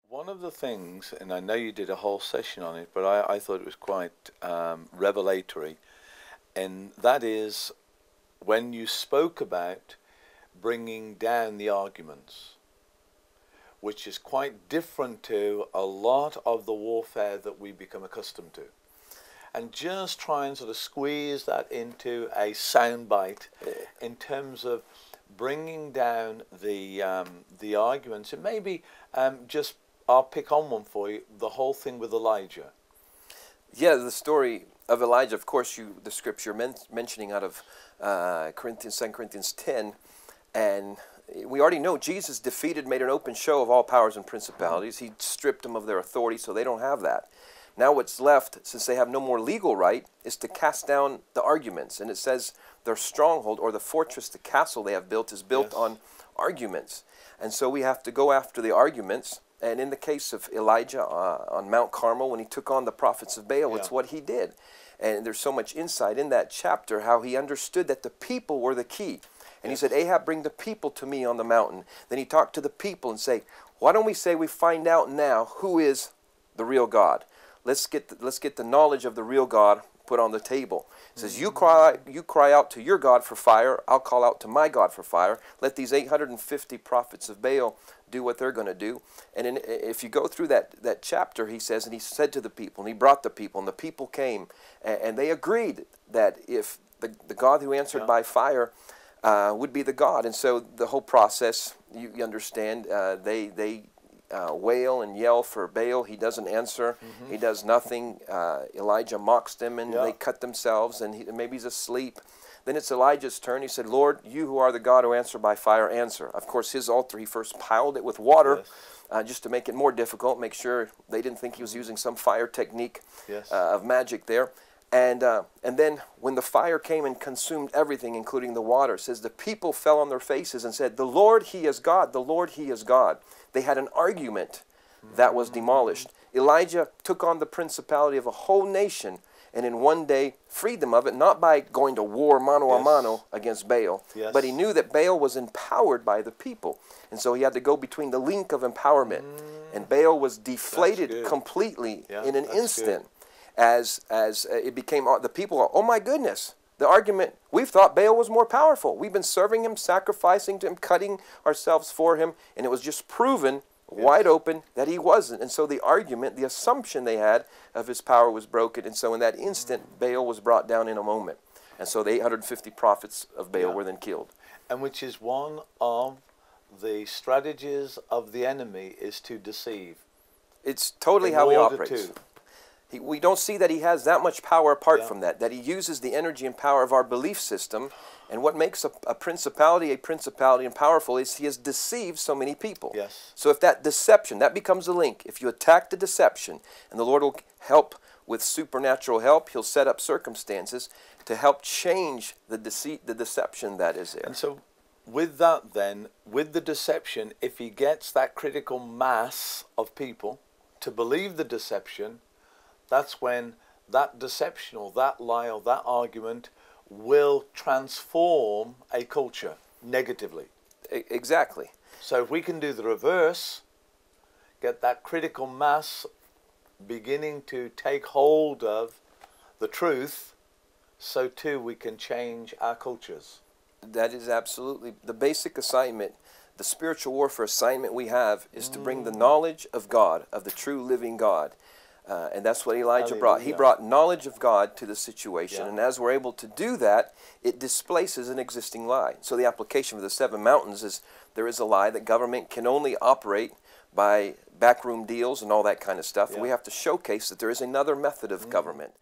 One of the things, and I know you did a whole session on it, but I thought it was quite revelatory, and that is when you spoke about bringing down the arguments, which is quite different to a lot of the warfare that we become accustomed to. And just try and sort of squeeze that into a soundbite in terms of bringing down the arguments. And maybe just, I'll pick on one for you, the whole thing with Elijah. Yeah, the story of Elijah, of course, the scripture mentioning out of 2 Corinthians 10, and we already know Jesus made an open show of all powers and principalities. He stripped them of their authority, so they don't have that. Now what's left, since they have no more legal right, is to cast down the arguments. And it says their stronghold, or the fortress, the castle they have built, is built on arguments. And so we have to go after the arguments. And in the case of Elijah on Mount Carmel, when he took on the prophets of Baal, it's what he did. And there's so much insight in that chapter, how he understood that the people were the key. And he said, Ahab, bring the people to me on the mountain. Then he talked to the people and say, why don't we say we find out now who is the real God? Let's get the knowledge of the real God put on the table. It says, you cry out to your God for fire. I'll call out to my God for fire. Let these 850 prophets of Baal do what they're going to do. And if you go through that chapter, he says, and he said to the people, and he brought the people, and the people came, and they agreed that if the God who answered by fire would be the God. And so the whole process, you understand, they wail and yell for Baal. He doesn't answer. He does nothing. Elijah mocks them, and they cut themselves, and maybe he's asleep. Then it's Elijah's turn. He said, Lord, you who are the God who answer by fire, answer. Of course, his altar, he first piled it with water just to make it more difficult, make sure they didn't think he was using some fire technique of magic there. And then when the fire came and consumed everything, including the water, it says the people fell on their faces and said, the Lord, he is God. The Lord, he is God. They had an argument that was demolished. Elijah took on the principality of a whole nation and in one day freed them of it, not by going to war mano a mano against Baal, but he knew that Baal was empowered by the people. And so he had to go between the link of empowerment. And Baal was deflated completely in an instant. As it became, the people are, oh my goodness, the argument, we've thought Baal was more powerful. We've been serving him, sacrificing to him, cutting ourselves for him, and it was just proven wide open that he wasn't. And so the argument, the assumption they had of his power was broken. And so in that instant, Baal was brought down in a moment. And so the 850 prophets of Baal were then killed. And which is one of the strategies of the enemy, is to deceive. It's totally how he operates. We don't see that he has that much power apart from that he uses the energy and power of our belief system. And what makes a principality and powerful is he has deceived so many people. So if that deception, that becomes a link. If you attack the deception, and the Lord will help with supernatural help, he'll set up circumstances to help change the deception that is there. And so with that then, with the deception, if he gets that critical mass of people to believe the deception, that's when that deception or that lie or that argument will transform a culture negatively. Exactly. So if we can do the reverse, get that critical mass beginning to take hold of the truth, so too we can change our cultures. That is absolutely the basic assignment. The spiritual warfare assignment we have is to bring the knowledge of God, of the true living God. And that's what Elijah brought. He brought knowledge of God to the situation. And as we're able to do that, it displaces an existing lie. So the application of the 7 mountains is there is a lie that government can only operate by backroom deals and all that kind of stuff. And we have to showcase that there is another method of government.